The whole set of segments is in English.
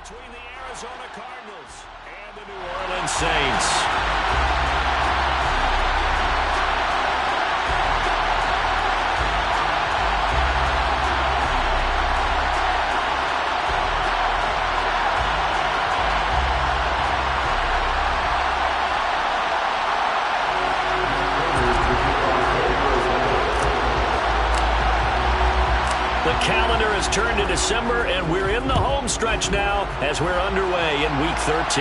between the Arizona Cardinals and the New Orleans Saints. The calendar has turned to December, and we're in the home stretch now as we're underway in Week 13.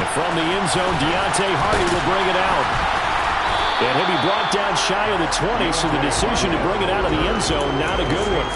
And from the end zone, Deontay Hardy will bring it out. And he'll be brought down shy of the 20, so the decision to bring it out of the end zone, not a good one.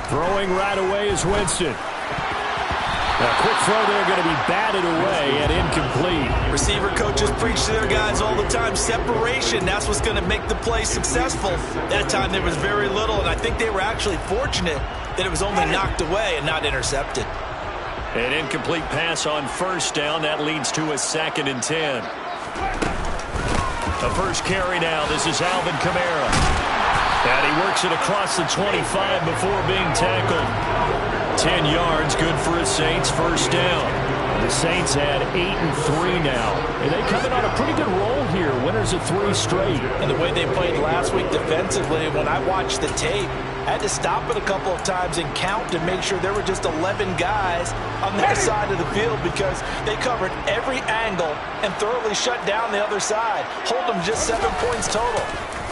Throwing right away is Winston. A quick throw there, going to be batted away and incomplete. Receiver coaches preach to their guys all the time. Separation, that's what's going to make the play successful. That time there was very little, and I think they were actually fortunate that it was only knocked away and not intercepted. An incomplete pass on first down. That leads to a 2nd and 10. The first carry now. This is Alvin Kamara. And he works it across the 25 before being tackled. 10 yards, good for his Saints, first down. The Saints had 8-3 now. And they come in on a pretty good roll here. Winners of 3 straight. And the way they played last week defensively, when I watched the tape, I had to stop it a couple of times and count to make sure there were just 11 guys on that side of the field because they covered every angle and thoroughly shut down the other side. Hold them just 7 points total.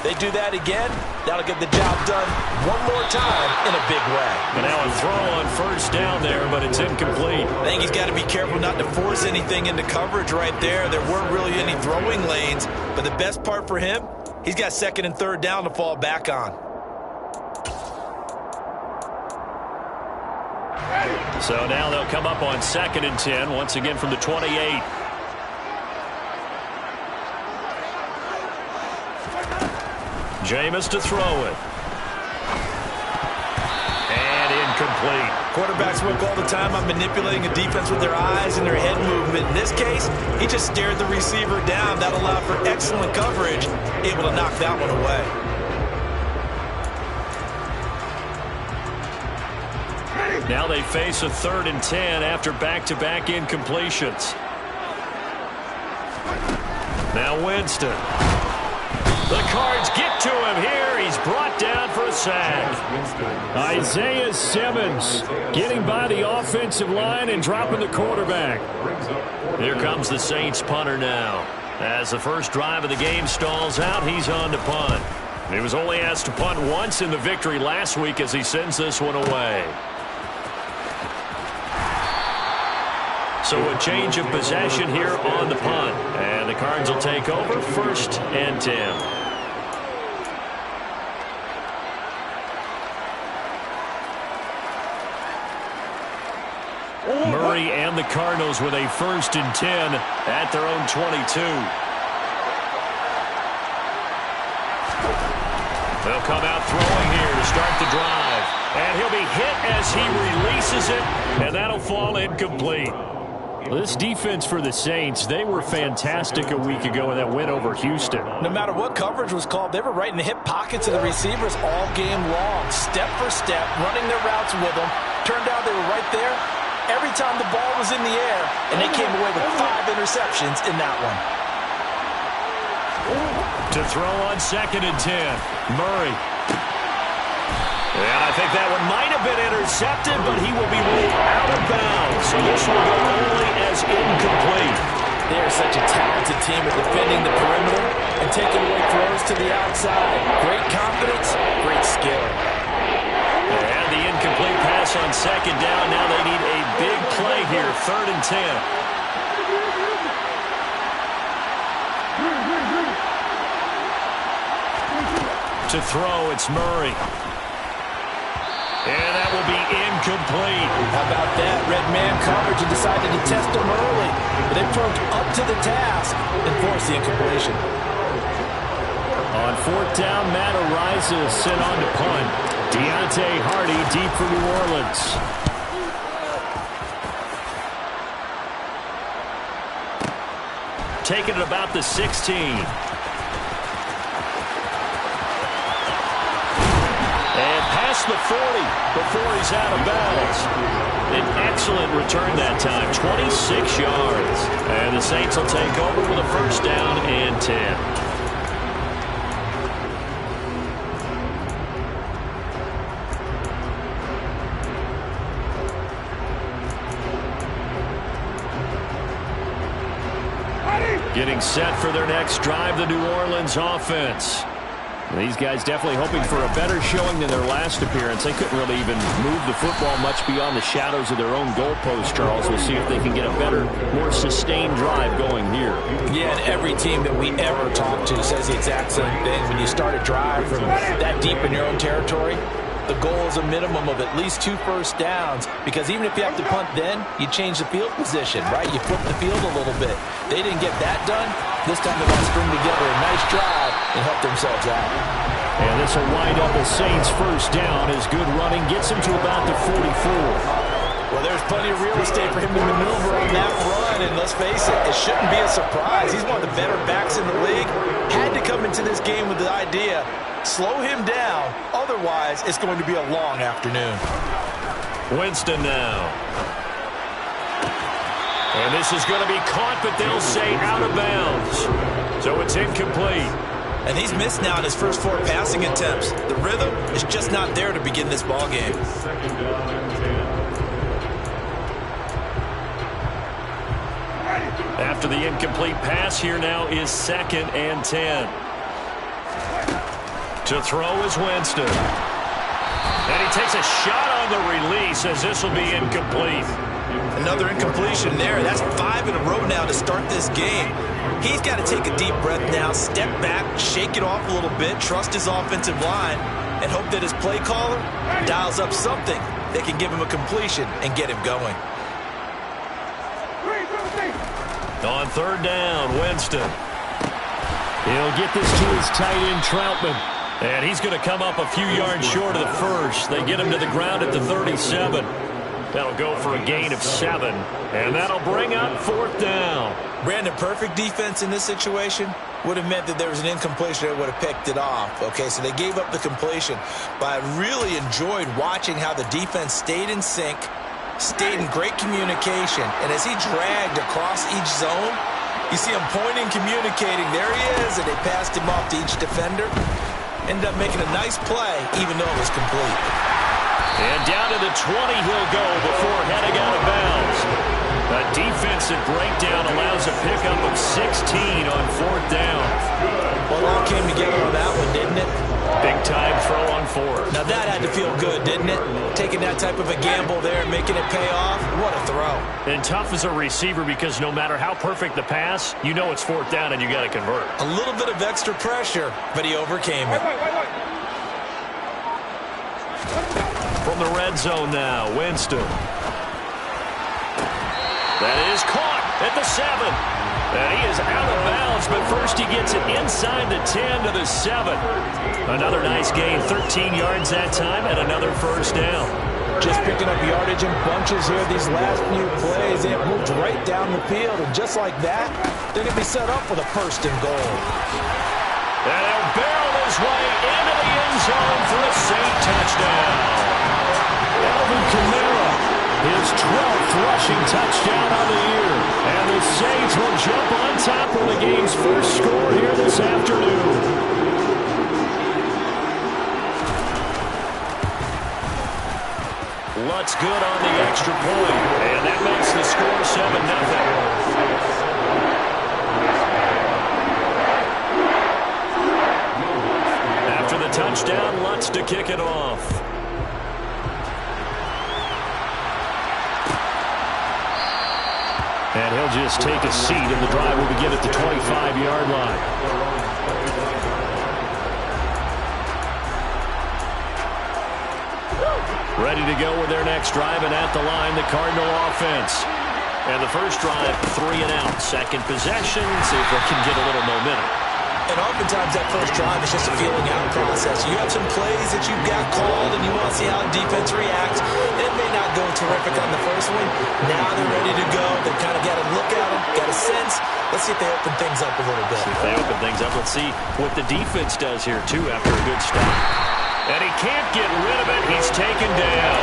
They do that again, that'll get the job done one more time in a big way. And now a throw on first down there, but it's incomplete. I think he's got to be careful not to force anything into coverage right there. There weren't really any throwing lanes, but the best part for him, he's got 2nd and 3rd down to fall back on. So now they'll come up on 2nd and 10, once again from the 28. Jameis to throw it. And incomplete. Quarterbacks work all the time on manipulating a defense with their eyes and their head movement. In this case, he just stared the receiver down. That allowed for excellent coverage, able to knock that one away. Now they face a 3rd and 10 after back-to-back incompletions. Now Winston. The Cards get to him here. He's brought down for a sack. Isaiah Simmons getting by the offensive line and dropping the quarterback. Here comes the Saints punter now. As the first drive of the game stalls out, he's on to punt. He was only asked to punt once in the victory last week as he sends this one away. So a change of possession here on the punt. And the Cards will take over 1st and 10. Murray and the Cardinals with a 1st and 10 at their own 22. They'll come out throwing here to start the drive. And he'll be hit as he releases it, and that'll fall incomplete. This defense for the Saints, they were fantastic a week ago in that win over Houston. No matter what coverage was called, they were right in the hip pockets of the receivers all game long, step for step, running their routes with them. Turned out they were right there every time the ball was in the air, and they came away with 5 interceptions in that one. To throw on 2nd and 10, Murray. And I think that one might have been intercepted, but he will be ruled out of bounds. So this will go only as incomplete. They are such a talented team at defending the perimeter and taking away throws to the outside. Great confidence, great skill. And the incomplete pass on 2nd down. Now they need a big play here, 3rd and 10. To throw, it's Murray. And that will be incomplete. How about that? Red man coverage and decided to test him early. But they proved up to the task and forced the incompletion. On 4th down, Matt Araiza is sent on to punt. Deontay Hardy deep for New Orleans. Taking it about the 16. And past the 40 before he's out of bounds. An excellent return that time, 26 yards. And the Saints will take over with a first down and 10. Getting set for their next drive, the New Orleans offense. These guys definitely hoping for a better showing than their last appearance. They couldn't really even move the football much beyond the shadows of their own goalpost, Charles. We'll see if they can get a better, more sustained drive going here. Yeah, and every team that we ever talk to says the exact same thing. When you start a drive from that deep in your own territory, the goal is a minimum of at least 2 first downs, because even if you have to punt then, you change the field position, right? You flip the field a little bit. They didn't get that done. This time they're going to string together a nice drive and help themselves out. And this will wind up a Saints first down as good running gets him to about the 44. Well, there's plenty of real estate for him to maneuver on that run, and let's face it, it shouldn't be a surprise. He's one of the better backs in the league. Had to come into this game with the idea, slow him down, otherwise it's going to be a long afternoon. Winston now. And this is going to be caught, but they'll say out of bounds. So it's incomplete. And he's missed now in his first 4 passing attempts. The rhythm is just not there to begin this ball game. After the incomplete pass, here now is 2nd and 10. To throw is Winston. And he takes a shot on the release as this will be incomplete. Another incompletion there. That's 5 in a row now to start this game. He's got to take a deep breath now, step back, shake it off a little bit, trust his offensive line, and hope that his play caller dials up something that can give him a completion and get him going. On 3rd down, Winston. He'll get this to his tight end, Troutman. And he's going to come up a few yards short of the first. They get him to the ground at the 37. That'll go for a gain of 7. And that'll bring up 4th down. Brandon, perfect defense in this situation would have meant that there was an incompletion that would have picked it off. Okay, so they gave up the completion. But I really enjoyed watching how the defense stayed in sync, stayed in great communication. And as he dragged across each zone, you see him pointing, communicating. There he is, and they passed him off to each defender. Ended up making a nice play, even though it was complete. And down to the 20 he'll go before heading out of bounds. A defensive breakdown allows a pickup of 16 on 4th down. Well, it all came together on that one, didn't it? Big time throw on 4th. Now that had to feel good, didn't it? Taking that type of a gamble there and making it pay off. What a throw. And tough as a receiver because no matter how perfect the pass, you know it's 4th down and you got to convert. A little bit of extra pressure, but he overcame it. From the red zone now, Winston. That is caught at the 7. And he is out of bounds, but first he gets it inside the 10 to the 7. Another nice gain, 13 yards that time, and another first down. Just picking up yardage in bunches here these last few plays. They have moved right down the field, and just like that, they're going to be set up with a 1st and goal. And he'll barrel his way into the end zone for a Saint touchdown. Alvin Kamara, his 12th rushing touchdown of the year. And the Saints will jump on top of the game's first score here this afternoon. Lutz good on the extra point. And that makes the score 7-0. After the touchdown, Lutz to kick it off. And he'll just take a seat, and the drive will begin at the 25-yard line. Ready to go with their next drive, and at the line, the Cardinal offense. And the first drive, 3 and out. Second possession, see if they can get a little momentum. And oftentimes that first drive is just a feeling out process. You have some plays that you've got called and you want to see how the defense reacts. It may not go terrific on the first one. Now they're ready to go. They've kind of got to look at them, got a sense. Let's see if they open things up a little bit. See if they open things up. Let's see what the defense does here, too, after a good start. And he can't get rid of it. He's taken down.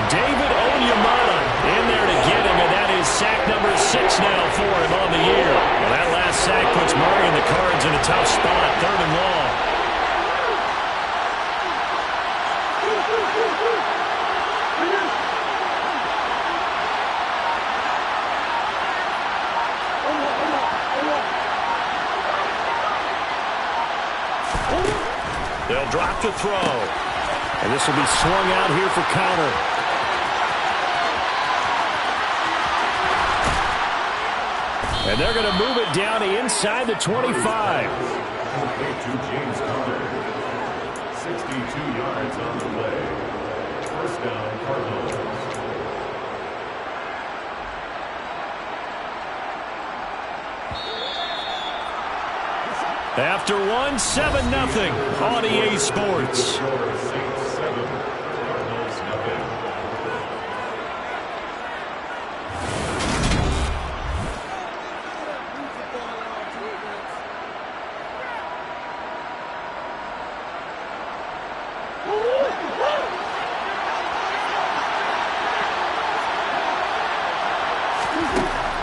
David Onyemata in there to get him, and that is sack number 6 now for him on the year. Well, that last sack puts Murray and the Cards in a tough spot, 3rd and long. They'll drop to throw. And this will be swung out here for counter. And they're going to move it down to inside the 25. To James Conner. 62 yards on the play. First down, Cardinals. After 1-7-0 on EA Sports.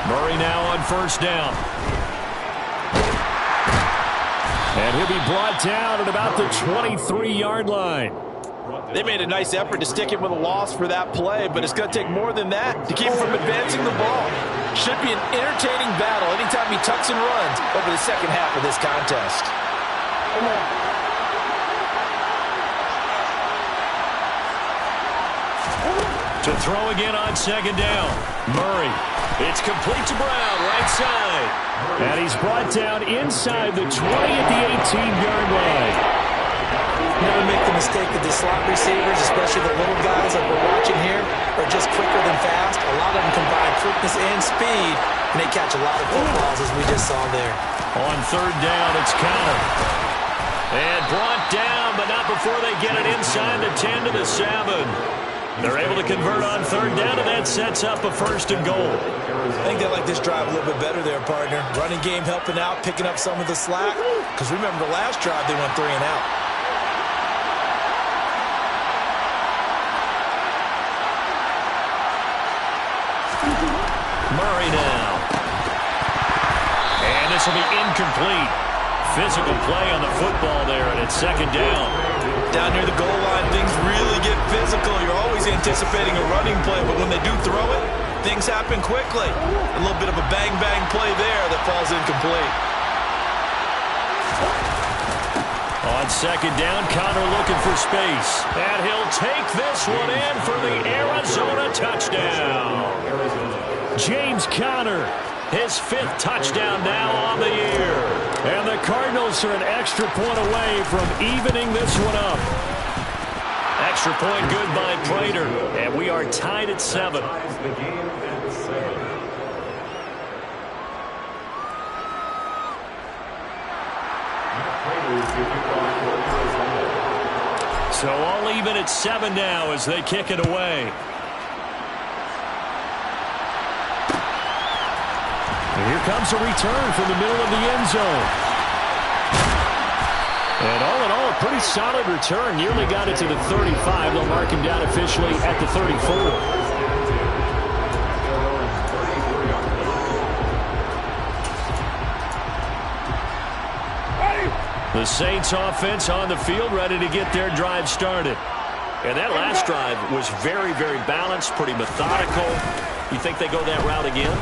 Murray now on first down. And he'll be brought down at about the 23-yard line. They made a nice effort to stick him with a loss for that play, but it's going to take more than that to keep him from advancing the ball. Should be an entertaining battle anytime he tucks and runs over the second half of this contest. To throw again on second down. Murray. It's complete to Brown, right side. And he's brought down inside the 20 at the 18-yard line. Never make the mistake that the slot receivers, especially the little guys like we're watching here, are just quicker than fast. A lot of them combine quickness and speed, and they catch a lot of footballs, as we just saw there. On third down, it's counter. And brought down, but not before they get it inside the 10 to the 7. They're able to convert on third down, and that sets up a 1st and goal. I think they like this drive a little bit better there, partner. Running game helping out, picking up some of the slack. Because remember, the last drive, they went 3 and out. Murray now. And this will be incomplete. Physical play on the football there, and it's second down. Down near the goal line, things really get physical. You're always anticipating a running play, but when they do throw it, things happen quickly. A little bit of a bang-bang play there that falls incomplete. On second down, Conner looking for space. And he'll take this one in for the Arizona touchdown. James Conner, his 5th touchdown now on the year. And the Cardinals are an extra point away from evening this one up. Extra point good by Prater. And we are tied at 7. So all even at 7 now as they kick it away. And here comes a return from the middle of the end zone. And all in all, a pretty solid return. Nearly got it to the 35. They'll mark him down officially at the 34. The Saints offense on the field, ready to get their drive started. And that last drive was very, very balanced, pretty methodical. You think they go that route again?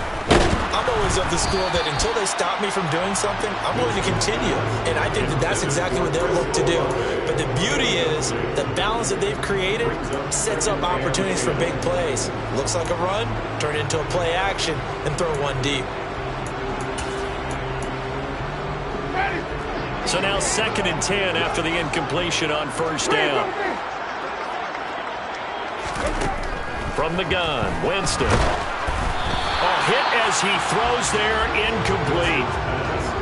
I'm always of the school that until they stop me from doing something, I'm going to continue. And I think that that's exactly what they'll look to do. But the beauty is the balance that they've created sets up opportunities for big plays. Looks like a run, turn it into a play action, and throw one deep. So now 2nd and 10 after the incompletion on first down. From the gun, Winston. A hit as he throws there, incomplete.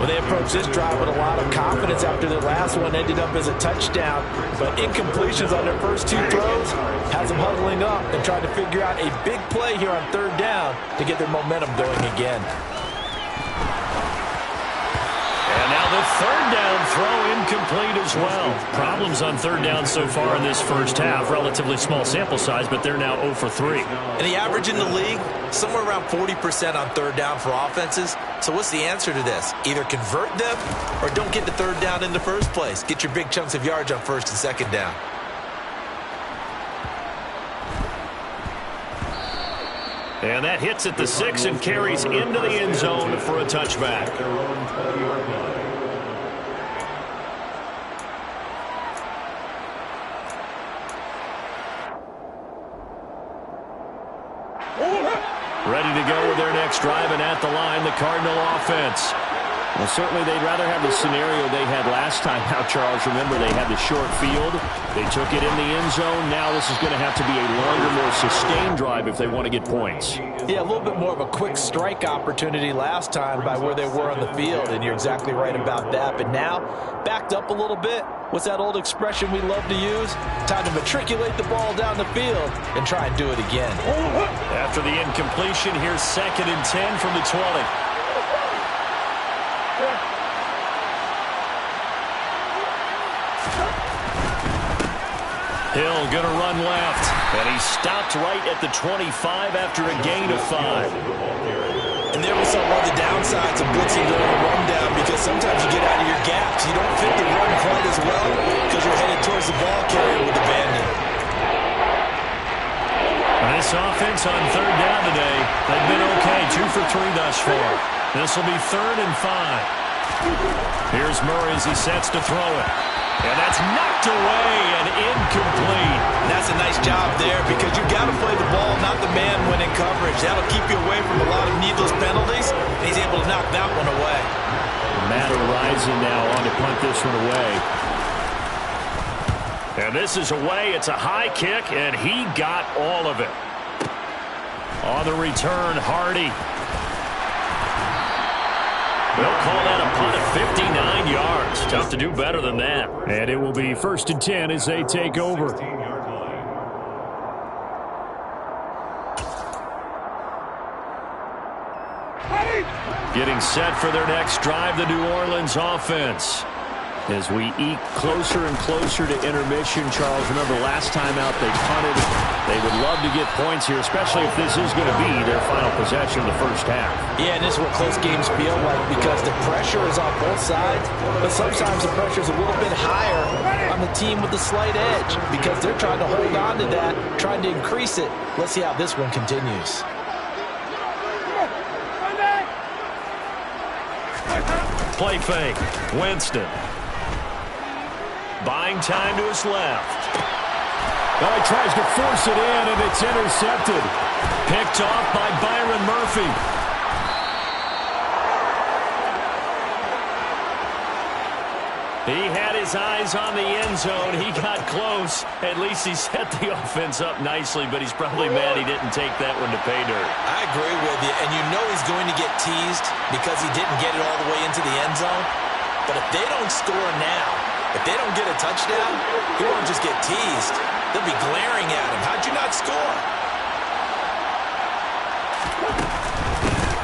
Well, they approached this drive with a lot of confidence after their last one ended up as a touchdown. But incompletions on their first 2 throws has them huddling up and trying to figure out a big play here on 3rd down to get their momentum going again. And now the 3rd down throw incomplete as well. Problems on 3rd down so far in this first half. Relatively small sample size, but they're now 0 for 3. And the average in the league, somewhere around 40% on 3rd down for offenses. So what's the answer to this? Either convert them or don't get the 3rd down in the first place. Get your big chunks of yards on 1st and 2nd down. And that hits at the 6 and carries into the end zone for a touchback. Ready to go with their next drive, and at the line, the Cardinal offense. Well, certainly they'd rather have the scenario they had last time out, Charles. Remember, they had the short field. They took it in the end zone. Now this is going to have to be a longer, more sustained drive if they want to get points. Yeah, a little bit more of a quick strike opportunity last time by where they were on the field, and you're exactly right about that. But now, backed up a little bit. What's that old expression we love to use? Time to matriculate the ball down the field and try and do it again. After the incompletion, here's 2nd and 10 from the 20. Hill going to run left, and he stopped right at the 25 after a gain of 5. And there was some of the downsides of blitzing during a rundown, because sometimes you get out of your gaps. You don't fit the run quite as well because you're headed towards the ball carrier with abandon. This offense on 3rd down today, they've been okay, 2 for 3 thus far. This will be 3rd and 5. Here's Murray as he sets to throw it. And that's knocked away and incomplete. That's a nice job there, because you've got to play the ball, not the man when in coverage. That'll keep you away from a lot of needless penalties. And he's able to knock that one away. Matt Rising now on to punt this one away. And this is away. It's a high kick, and he got all of it. On the return, Hardy. They'll call that a punt of 59 yards. Tough to do better than that. And it will be 1st and 10 as they take over. Getting set for their next drive, the New Orleans offense. As we eke closer and closer to intermission, Charles, remember last time out they punted. They would love to get points here, especially if this is going to be their final possession of the first half. Yeah, and this is what close games feel like, because the pressure is on both sides, but sometimes the pressure is a little bit higher on the team with the slight edge, because they're trying to hold on to that, trying to increase it. Let's see how this one continues. Play fake. Winston. Buying time to his left. Now he tries to force it in, and it's intercepted. Picked off by Byron Murphy. He had his eyes on the end zone. He got close. At least he set the offense up nicely, but he's probably mad he didn't take that one to pay dirt. I agree with you, and you know he's going to get teased because he didn't get it all the way into the end zone. But if they don't score now, if they don't get a touchdown, he won't just get teased. They'll be glaring at him. How'd you not score?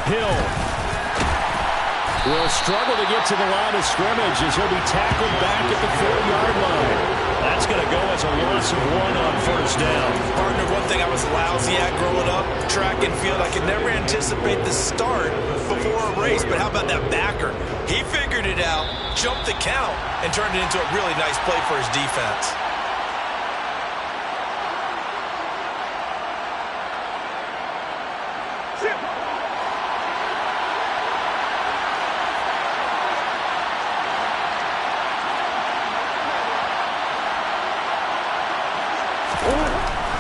Hill will struggle to get to the line of scrimmage as he'll be tackled back at the 4-yard line. That's going to go as a loss of 1 on 1st down. Partner, one thing I was lousy at growing up, track and field, I could never anticipate the start before a race. But how about that backer? He figured it out, jumped the count, and turned it into a really nice play for his defense.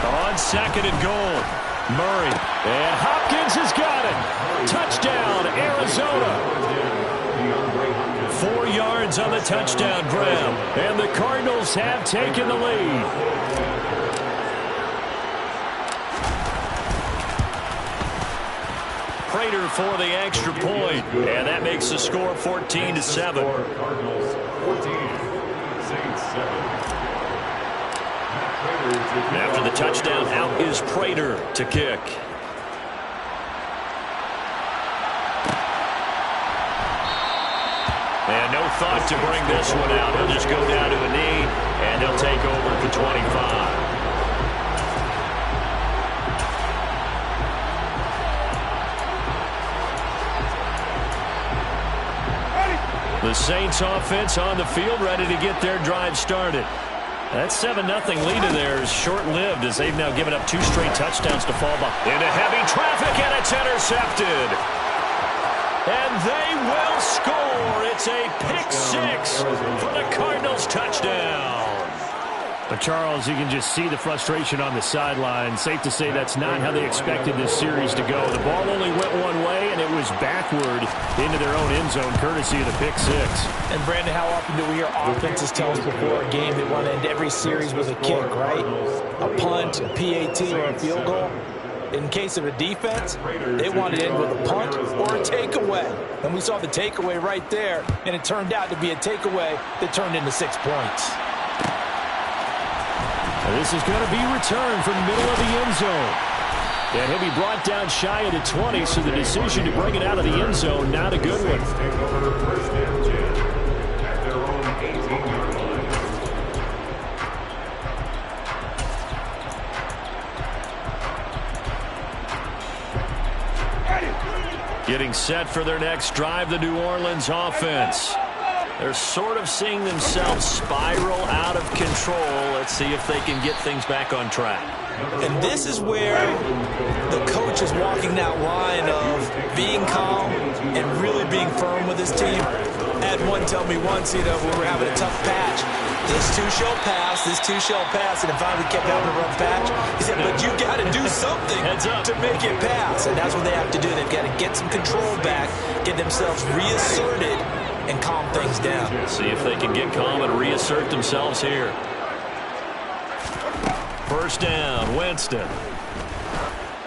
On 2nd and goal, Murray. And Hopkins has got it. Touchdown, Arizona. 4 yards on the touchdown grab. And the Cardinals have taken the lead. Prater for the extra point. And that makes the score 14-7. Cardinals 14, Saints 7. After the touchdown, out is Prater to kick. And no thought to bring this one out. He'll just go down to a knee, and he'll take over at the 25. The Saints offense on the field, ready to get their drive started. That 7-0 lead of theirs short-lived as they've now given up 2 straight touchdowns to fall behind. Into heavy traffic, and it's intercepted. And they will score. It's a pick-6 for the Cardinals touchdown. But Charles, you can just see the frustration on the sideline. Safe to say that's not how they expected this series to go. The ball only went one way, and it was backward into their own end zone, courtesy of the pick-6. And, Brandon, how often do we hear offenses tell us before a game they want to end every series with a kick, right? A punt, a PAT, or a field goal. In case of a defense, they wanted to end with a punt or a takeaway. And we saw the takeaway right there, and it turned out to be a takeaway that turned into 6 points. This is going to be returned from the middle of the end zone. And he'll be brought down shy of the 20, so the decision to bring it out of the end zone, not a good one. Take over first and 10 at their own 18-yard line. Getting set for their next drive, the New Orleans offense. They're sort of seeing themselves spiral out of control. Let's see if they can get things back on track. And this is where the coach is walking that line of being calm and really being firm with his team. I had one tell me once, when we were having a tough patch, this two shall pass, and then finally kept having a rough patch. He said, but you got to do something to make it pass. And that's what they have to do. They've got to get some control back, get themselves reasserted, and calm things down. See if they can get calm and reassert themselves here. First down, Winston.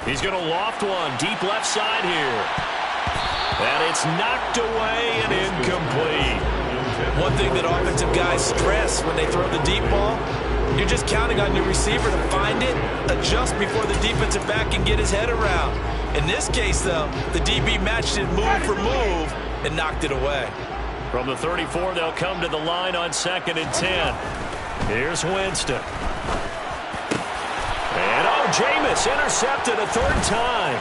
He's going to loft one, deep left side here. And it's knocked away and incomplete. One thing that offensive guys stress when they throw the deep ball, you're just counting on your receiver to find it, adjust before the defensive back can get his head around. In this case, though, the DB matched it move for move and knocked it away. From the 34, they'll come to the line on 2nd and 10. Here's Winston. And, Jameis intercepted a 3rd time.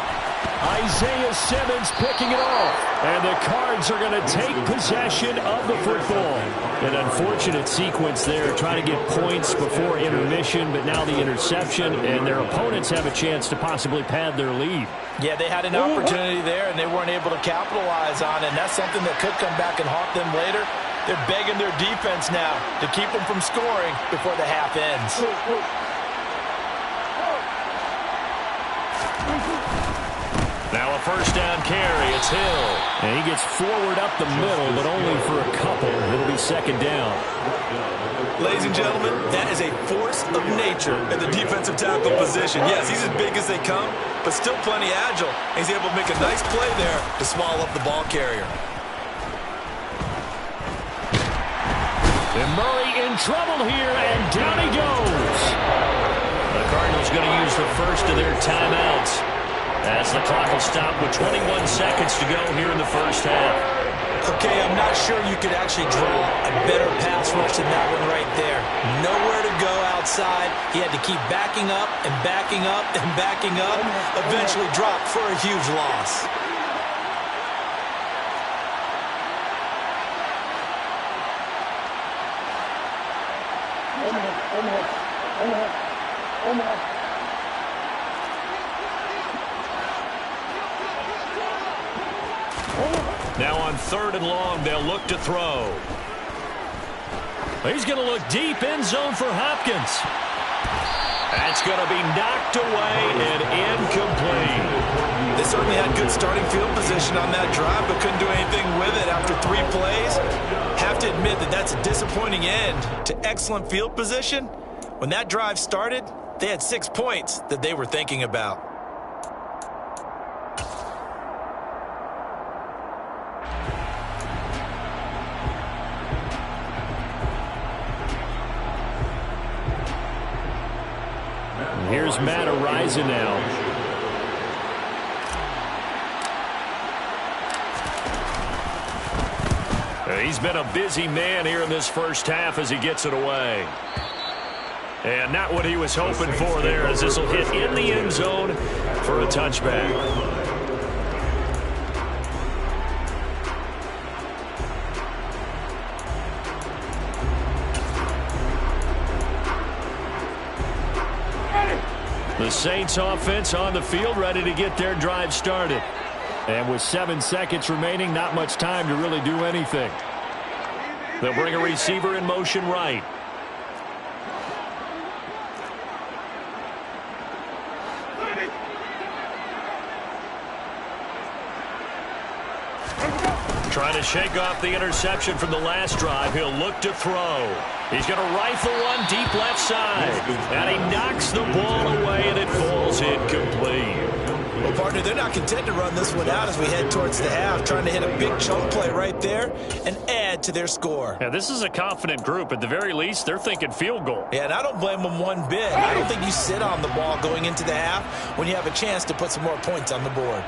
Isaiah Simmons picking it off. And the Cards are going to take possession of the football. An unfortunate sequence there, trying to get points before intermission, but now the interception, and their opponents have a chance to possibly pad their lead. Yeah, they had an opportunity there, and they weren't able to capitalize on it, and that's something that could come back and haunt them later. They're begging their defense now to keep them from scoring before the half ends. Now a first down carry. It's Hill. And he gets forward up the middle, but only for a couple. It'll be 2nd down. Ladies and gentlemen, that is a force of nature in the defensive tackle position. Yes, he's as big as they come, but still plenty agile. He's able to make a nice play there to swallow up the ball carrier. And Murray in trouble here, and down he goes. The Cardinals going to use the first of their timeouts as the clock will stop with 21 seconds to go here in the first half. Okay, I'm not sure you could actually draw a better pass rush than that one right there. Nowhere to go outside. He had to keep backing up and backing up and backing up. Eventually dropped for a huge loss. Now on 3rd and long, they'll look to throw. He's going to look deep, end zone for Hopkins. That's going to be knocked away and incomplete. They certainly had good starting field position on that drive, but couldn't do anything with it after 3 plays. Have to admit that that's a disappointing end to excellent field position. When that drive started, they had 6 points that they were thinking about. Here's Matt Araiza now. He's been a busy man here in this first half as he gets it away. And not what he was hoping for there, as this will hit in the end zone for a touchback. The Saints offense on the field, ready to get their drive started. And with 7 seconds remaining, not much time to really do anything. They'll bring a receiver in motion right. Trying to shake off the interception from the last drive. He'll look to throw. He's going to rifle one deep left side. And he knocks the ball away, and it falls incomplete. Well, partner, they're not content to run this one out as we head towards the half, trying to hit a big chunk play right there and add to their score. Yeah, this is a confident group. At the very least, they're thinking field goal. Yeah, and I don't blame them one bit. I don't think you sit on the ball going into the half when you have a chance to put some more points on the board.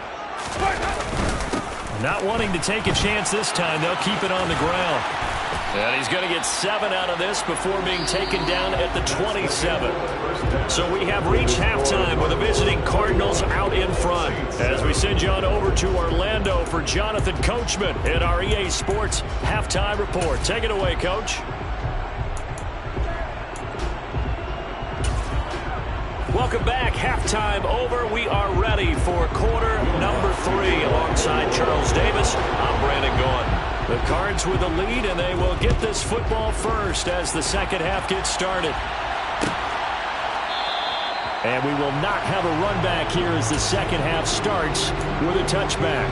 Not wanting to take a chance this time, they'll keep it on the ground. And he's going to get 7 out of this before being taken down at the 27. So we have reached halftime with the visiting Cardinals out in front. As we send you on over to Orlando for Jonathan Coachman in our EA Sports Halftime Report. Take it away, Coach. Welcome back. Halftime over. We are ready for quarter number 3 alongside Charles Davis. I'm Brandon Gaudin. The Cards with the lead, and they will get this football first as the second half gets started. And we will not have a run back here as the second half starts with a touchback.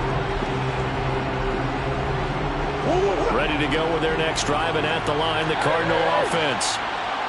Ready to go with their next drive, and at the line, the Cardinal offense.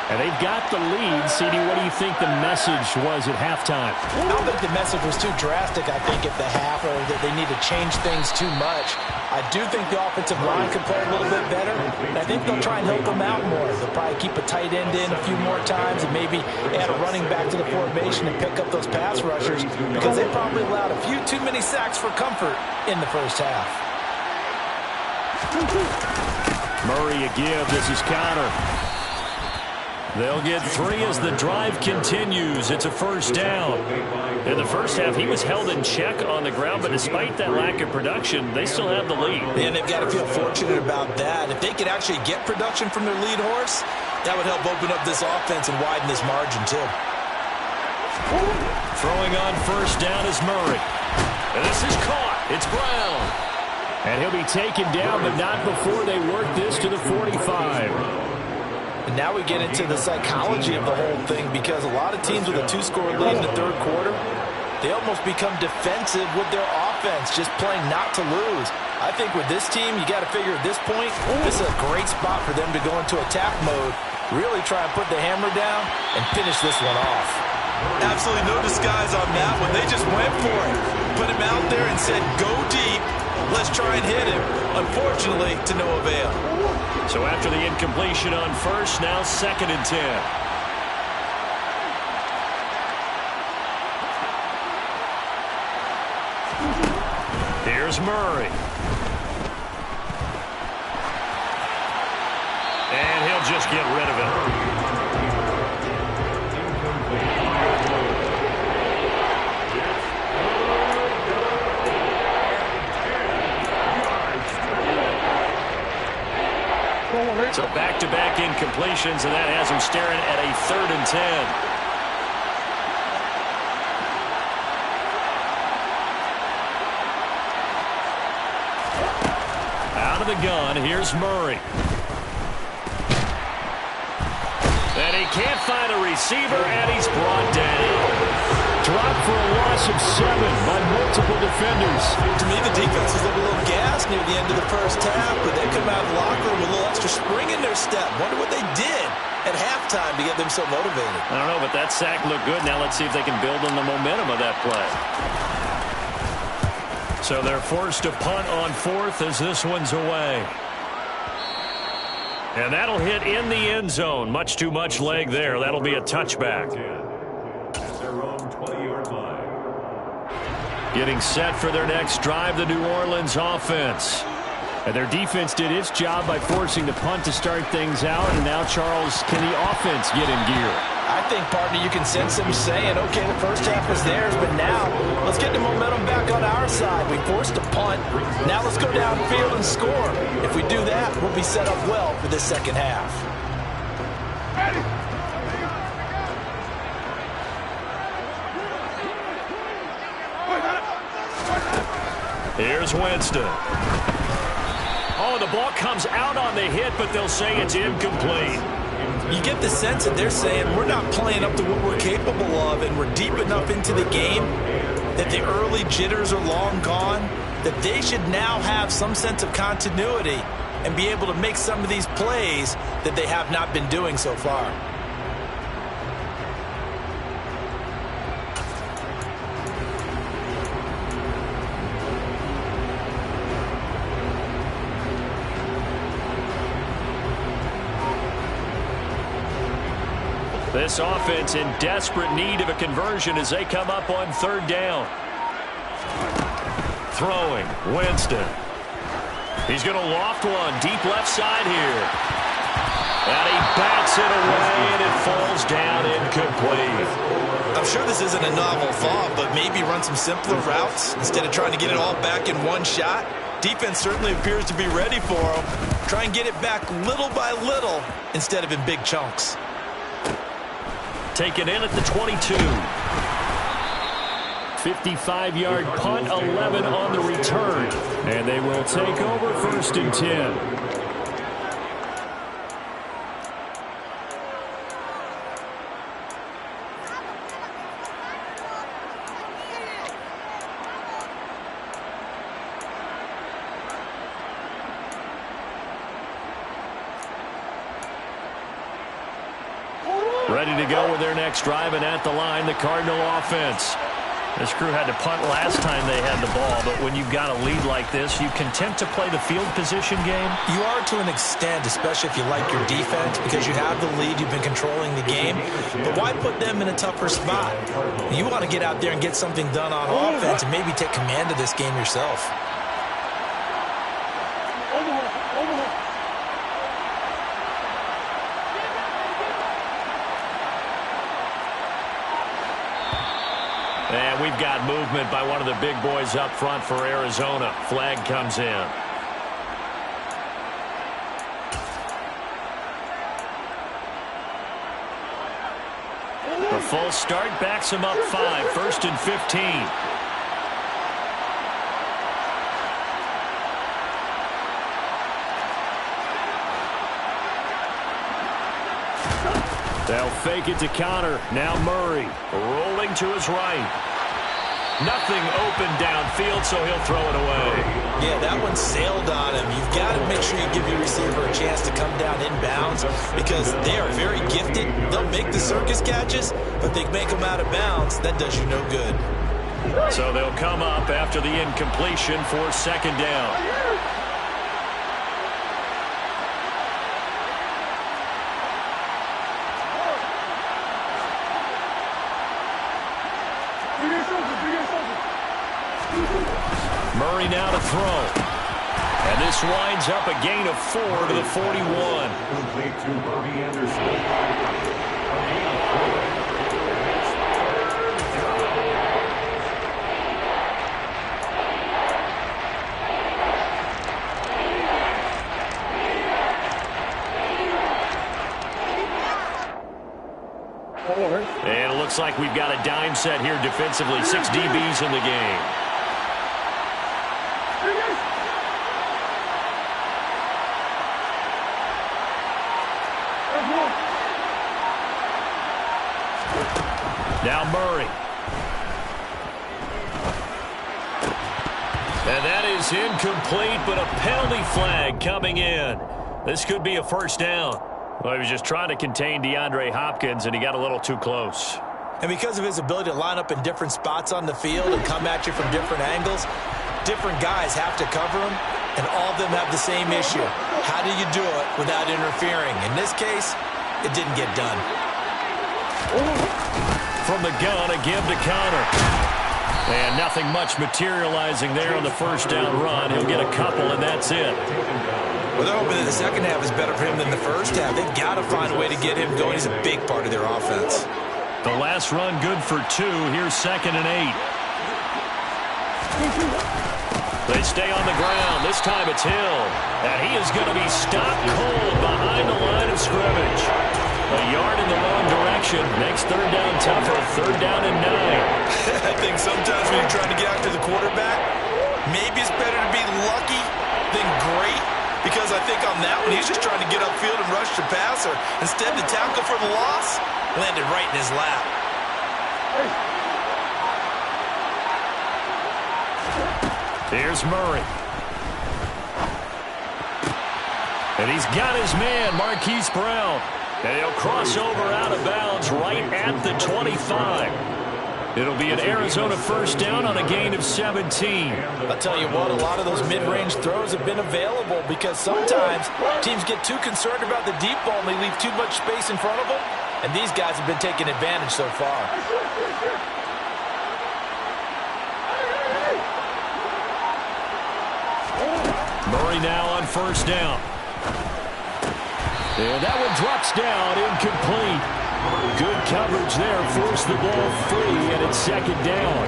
And they've got the lead. CD, what do you think the message was at halftime? I don't think the message was too drastic, I think, at the half, or that they need to change things too much. I do think the offensive line could play a little bit better, and I think they'll try and help them out more. They'll probably keep a tight end in a few more times and maybe add a running back to the formation and pick up those pass rushers, because they probably allowed a few too many sacks for comfort in the first half. Murray a give. This is counter. They'll get 3 as the drive continues. It's a first down. In the first half, he was held in check on the ground, but despite that lack of production, they still have the lead. And they've got to feel fortunate about that. If they could actually get production from their lead horse, that would help open up this offense and widen this margin, too. Throwing on first down is Murray. And this is caught. It's Brown. And he'll be taken down, but not before they work this to the 45. And now we get into the psychology of the whole thing, because a lot of teams with a 2-score lead in the third quarter, they almost become defensive with their offense, just playing not to lose. I think with this team, you got to figure at this point, this is a great spot for them to go into attack mode, really try and put the hammer down and finish this one off. Absolutely no disguise on that one. They just went for it. Put him out there and said, go deep. Let's try and hit him. Unfortunately, to no avail. So after the incompletion on first, now 2nd and 10. Here's Murray. And he'll just get rid of it. So back-to-back incompletions, and that has him staring at a 3rd and 10. Out of the gun, here's Murray. And he can't find a receiver, and he's brought down. Dropped for a loss of 7 by multiple defenders. To me, the defense was a little gassed near the end of the first half, but they come out of the locker room with a little extra spring in their step. Wonder what they did at halftime to get them so motivated. I don't know, but that sack looked good. Now let's see if they can build on the momentum of that play. So they're forced to punt on 4th as this one's away. And that'll hit in the end zone. Much too much leg there. That'll be a touchback. 20-yard line. Getting set for their next drive, the New Orleans offense. And their defense did its job by forcing the punt to start things out. And now, Charles, can the offense get in gear? I think, partner, you can sense them saying, okay, the first half was theirs, but now let's get the momentum back on our side. We forced a punt. Now let's go downfield and score. If we do that, we'll be set up well for this second half. Here's Winston. Oh, the ball comes out on the hit, but they'll say it's incomplete. You get the sense that they're saying we're not playing up to what we're capable of, and we're deep enough into the game that the early jitters are long gone, that they should now have some sense of continuity and be able to make some of these plays that they have not been doing so far. This offense in desperate need of a conversion as they come up on third down. Throwing, Winston. He's going to loft one deep left side here. And he bats it away, and it falls down incomplete. I'm sure this isn't a novel thought, but maybe run some simpler routes instead of trying to get it all back in one shot. Defense certainly appears to be ready for him. Try and get it back little by little instead of in big chunks. Taken in at the 22. 55-yard punt, 11 on the return. And they will take over first and 10. Ready to go with their next drive, and at the line, the Cardinal offense. This crew had to punt last time they had the ball, but when you've got a lead like this, you content to play the field position game? You are to an extent, especially if you like your defense, because you have the lead, you've been controlling the game. But why put them in a tougher spot? You want to get out there and get something done on offense and maybe take command of this game yourself. And we've got movement by one of the big boys up front for Arizona. Flag comes in. The full start backs him up 5, first and 15. They'll fake it to counter. Now Murray rolling to his right. Nothing open downfield, so he'll throw it away. Yeah, that one sailed on him. You've got to make sure you give your receiver a chance to come down inbounds because they are very gifted. They'll make the circus catches, but they make them out of bounds. That does you no good. So they'll come up after the incompletion for second down. Murray now to throw. And this winds up a gain of 4 to the 41. Complete to Bobby Anderson. And it looks like we've got a dime set here defensively. 6 DBs in the game. Now Murray. And that is incomplete, but a penalty flag coming in. This could be a first down. Well, he was just trying to contain DeAndre Hopkins, and he got a little too close. And because of his ability to line up in different spots on the field and come at you from different angles, different guys have to cover him, and all of them have the same issue. How do you do it without interfering? In this case, it didn't get done. from the gun, a give to counter. And nothing much materializing there on the first down run. He'll get a couple, and that's it. Well, they're hoping that the second half is better for him than the first half. They've got to find a way to get him going. He's a big part of their offense. The last run good for 2. Here's 2nd and 8. They stay on the ground. This time it's Hill. And he is going to be stopped cold behind the line of scrimmage. A yard in the wrong direction. Makes third down tougher. 3rd down and 9. I think sometimes when you're trying to get after the quarterback, maybe it's better to be lucky than great. Because I think on that one, he's just trying to get upfield and rush the passer. Instead, the tackle for the loss landed right in his lap. Here's Murray. And he's got his man, Marquise Brown. And he'll cross over out of bounds right at the 25. It'll be an Arizona first down on a gain of 17. I'll tell you what, a lot of those mid-range throws have been available because sometimes teams get too concerned about the deep ball and they leave too much space in front of them. And these guys have been taking advantage so far. Murray now on first down. And that one drops down, incomplete. Good coverage there, forced the ball free, and it's 2nd down.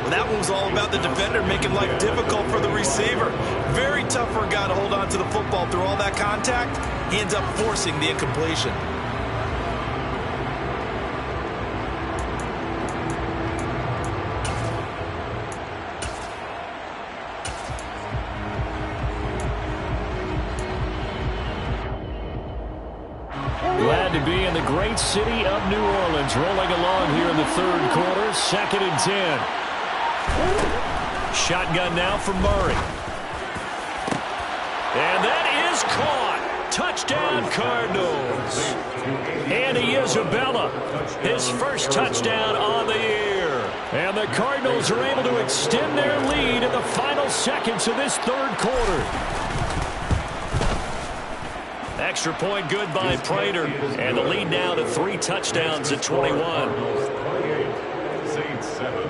Well, that one was all about the defender making life difficult for the receiver. Very tough for a guy to hold on to the football through all that contact. He ends up forcing the incompletion. Glad to be in the great city of New Orleans, rolling along here in the 3rd quarter, 2nd and 10. Shotgun now for Murray. And that is caught. Touchdown, Cardinals. Andy Isabella, his first touchdown on the year. And the Cardinals are able to extend their lead in the final seconds of this 3rd quarter. Extra point good by Prater. And the lead now to 3 touchdowns at 21. Saints 7.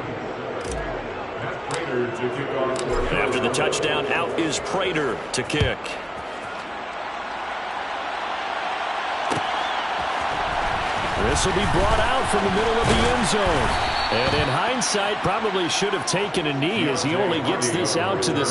Matt Prater to kick off. After the touchdown, out is Prater to kick. This will be brought out from the middle of the end zone. And in hindsight, probably should have taken a knee as he only gets this out to the...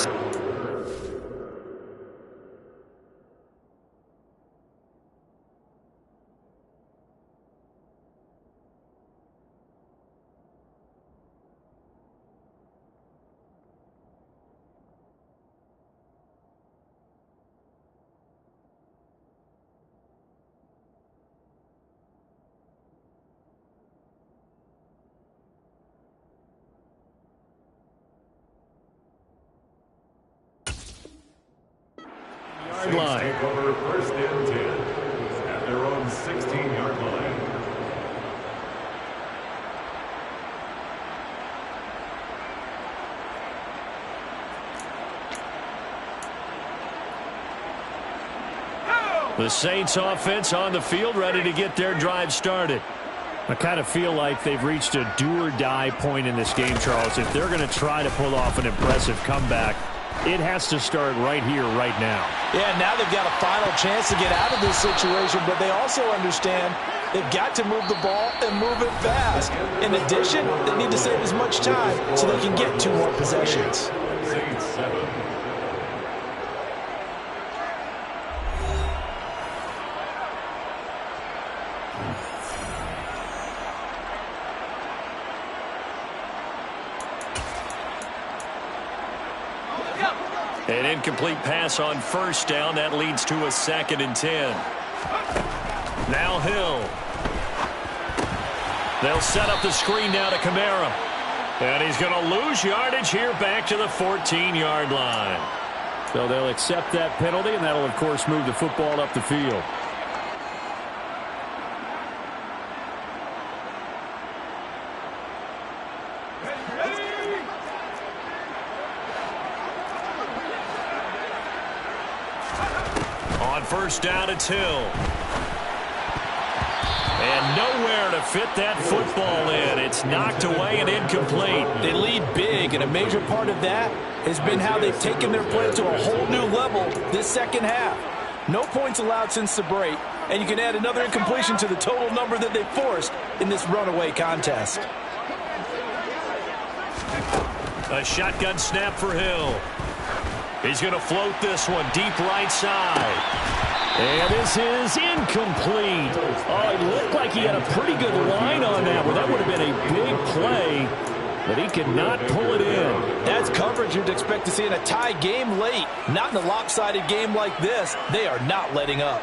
line. Take over 1st and 10 at their own 16-yard line. The Saints offense on the field, ready to get their drive started. I kind of feel like they've reached a do-or-die point in this game, Charles. If they're going to try to pull off an impressive comeback, it has to start right here, right now. Yeah, now they've got a final chance to get out of this situation, but they also understand they've got to move the ball and move it fast. In addition, they need to save as much time so they can get 2 more possessions. Saints 7. An incomplete pass on first down. That leads to a 2nd and 10. Now Hill. They'll set up the screen now to Kamara. And he's going to lose yardage here back to the 14-yard line. So they'll accept that penalty, and that'll, of course, move the football up the field. On first down, it's Hill. And nowhere to fit that football in. It's knocked away and incomplete. They lead big, and a major part of that has been how they've taken their play to a whole new level this second half. No points allowed since the break, and you can add another incompletion to the total number that they forced in this runaway contest. A shotgun snap for Hill. He's going to float this one deep right side. And this is incomplete. Oh, it looked like he had a pretty good line on that one. That would have been a big play, but he could not pull it in. That's coverage you'd expect to see in a tie game late. Not in a lopsided game like this. They are not letting up.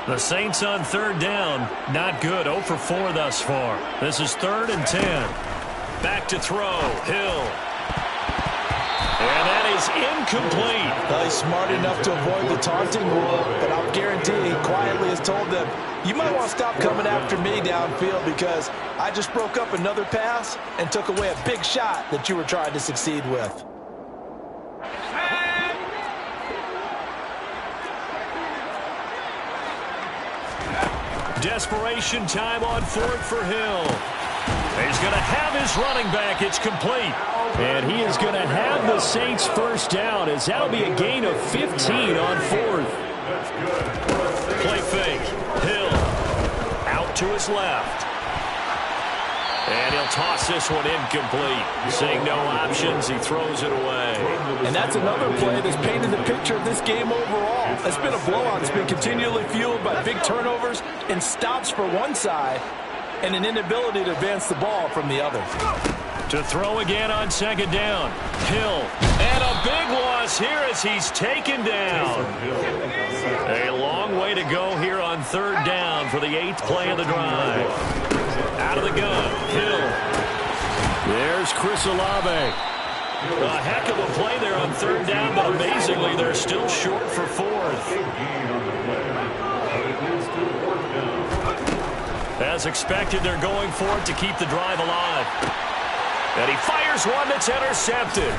The Saints on third down. Not good. 0 for 4 thus far. This is 3rd and 10. Back to throw. Hill. And that is incomplete. Well, he's smart enough to avoid the taunting rule, but I'll guarantee he quietly has told them, you might want to stop coming after me downfield because I just broke up another pass and took away a big shot that you were trying to succeed with. Desperation time on 4th for Hill. He's going to have his running back. It's complete. And he is going to have the Saints first down, as that'll be a gain of 15 on 4th. Play fake. Hill out to his left. And he'll toss this one incomplete. Seeing no options, he throws it away. And that's another play that's painted the picture of this game overall. It's been a blowout. It's been continually fueled by big turnovers and stops for one side and an inability to advance the ball from the other. To throw again on 2nd down. Hill. And a big loss here as he's taken down. A long way to go here on 3rd down for the 8th play of the drive. Out of the gun. Hill. There's Chris Olave. A heck of a play there on 3rd down, but amazingly, they're still short for 4th. As expected, they're going for it to keep the drive alive. And he fires one that's intercepted.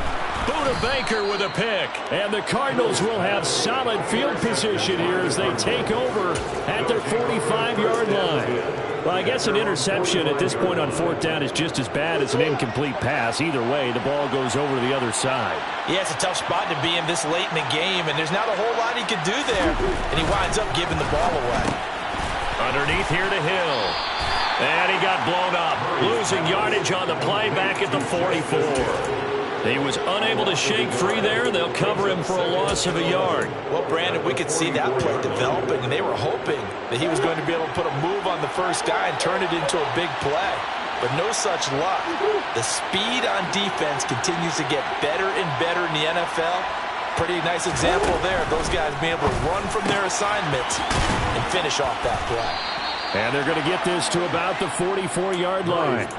Buda Baker with a pick. And the Cardinals will have solid field position here as they take over at their 45-yard line. Well, I guess an interception at this point on 4th down is just as bad as an incomplete pass. Either way, the ball goes over to the other side. Yeah, it's a tough spot to be in this late in the game, and there's not a whole lot he could do there. And he winds up giving the ball away. Underneath here to Hill. And he got blown up. Losing yardage on the play back at the 44. He was unable to shake free there. They'll cover him for a loss of a yard. Well, Brandon, we could see that play developing, and they were hoping that he was going to be able to put a move on the first guy and turn it into a big play. But no such luck. The speed on defense continues to get better and better in the NFL. Pretty nice example there of those guys being able to run from their assignments and finish off that play. And they're going to get this to about the 44-yard line.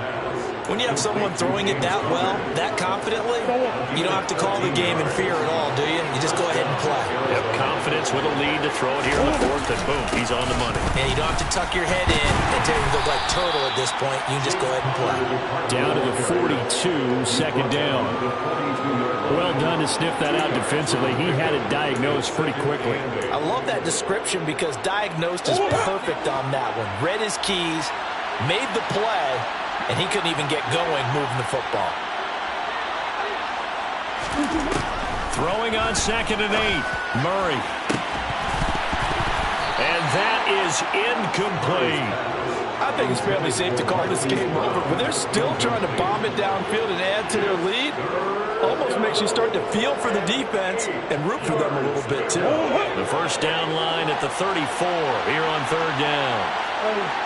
When you have someone throwing it that well, that confidently, you don't have to call the game in fear at all, do you? You just go ahead and play. Yep, confidence with a lead to throw it here in the 4th, and boom, he's on the money. And you don't have to tuck your head in until you look like turtle at this point. You can just go ahead and play. Down to the 42, 2nd down. Well done to sniff that out defensively. He had it diagnosed pretty quickly. I love that description because diagnosed is perfect on that one. Read his keys, made the play, and he couldn't even get going moving the football. Throwing on 2nd and 8. Murray. And that is incomplete. I think it's fairly safe to call this game over, but they're still trying to bomb it downfield and add to their lead. Almost makes you start to feel for the defense and root for them a little bit, too. The first down line at the 34 here on 3rd down.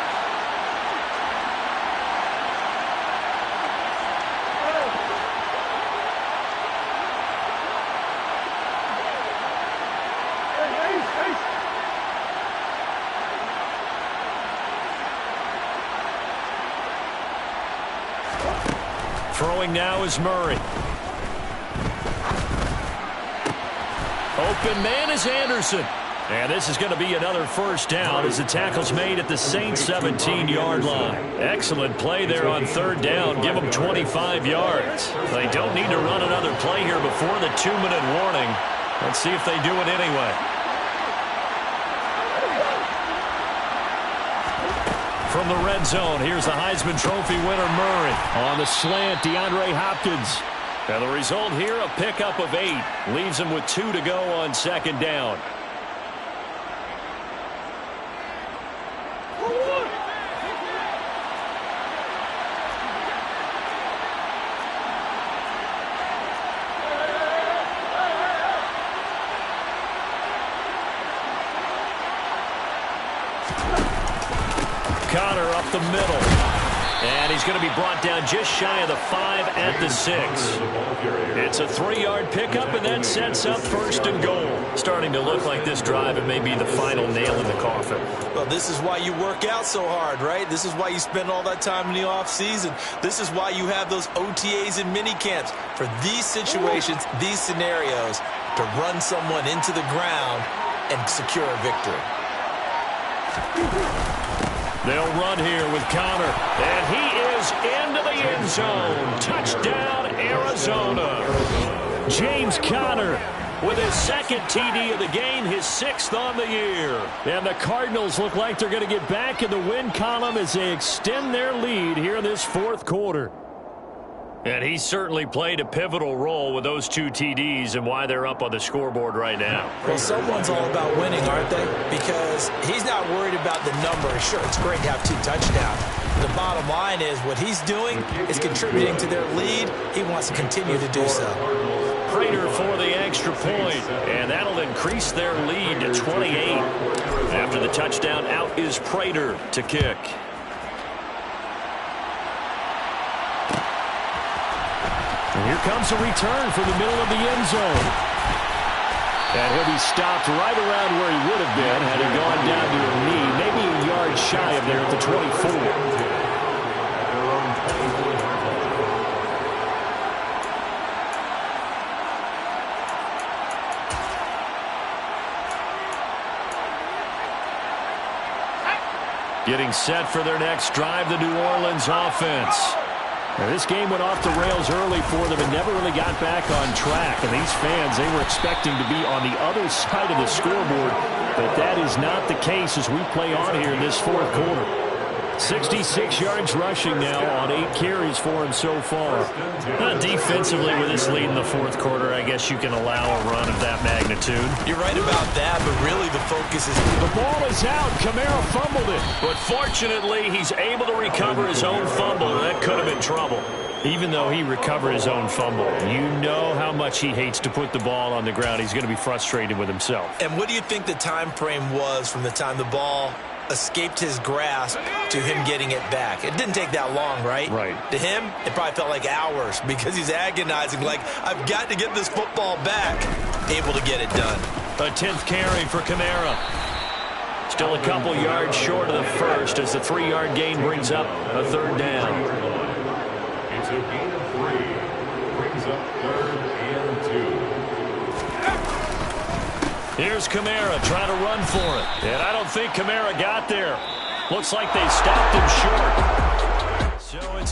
Throwing now is Murray. Open man is Anderson. And this is going to be another first down as the tackle's made at the Saints 17-yard line. Excellent play there on 3rd down. Give them 25 yards. They don't need to run another play here before the 2-minute warning. Let's see if they do it anyway. From the red zone, here's the Heisman Trophy winner Murray. On the slant, DeAndre Hopkins. And the result here, a pickup of 8. Leaves him with 2 to go on second down. Conner up the middle. And he's going to be brought down just shy of the 5 at the 6. It's a 3-yard pickup, and that sets up first and goal. Starting to look like this drive, it may be the final nail in the coffin. Well, this is why you work out so hard, right? This is why you spend all that time in the offseason. This is why you have those OTAs and mini camps. For these situations, these scenarios, to run someone into the ground and secure a victory. They'll run here with Conner, and he is into the end zone. Touchdown, Arizona. James Conner with his second TD of the game, his 6th on the year. And the Cardinals look like they're going to get back in the win column as they extend their lead here in this 4th quarter. And he certainly played a pivotal role with those 2 TDs and why they're up on the scoreboard right now. Well, someone's all about winning, aren't they? Because he's not worried about the number. Sure, it's great to have 2 touchdowns. The bottom line is what he's doing is contributing to their lead. He wants to continue to do so. Prater for the extra point, and that'll increase their lead to 28. After the touchdown, out is Prater to kick. And here comes a return from the middle of the end zone. And he'll be stopped right around where he would have been had he gone down to a knee, maybe a yard shy of there at the 24. Getting set for their next drive, the New Orleans offense. Now, this game went off the rails early for them and never really got back on track. And these fans, they were expecting to be on the other side of the scoreboard, but that is not the case as we play on here in this 4th quarter. 66 yards rushing now on 8 carries for him so far. Defensively, with this lead in the 4th quarter, I guess you can allow a run of that magnitude. You're right about that, but really the focus is... The ball is out. Kamara fumbled it. But fortunately, he's able to recover his own fumble. That could have been trouble. Even though he recovered his own fumble, you know how much he hates to put the ball on the ground. He's going to be frustrated with himself. And what do you think the time frame was from the time the ball escaped his grasp to him getting it back? It didn't take that long, right? Right. To him, it probably felt like hours because he's agonizing, like, I've got to get this football back. Able to get it done. A 10th carry for Kamara. Still a couple yards short of the first as the 3-yard gain brings up a 3rd down. It's a gain of 3. Brings up 3rd and 2. Here's Kamara trying to run for it. And I don't think Kamara got there. Looks like they stopped him short. So it's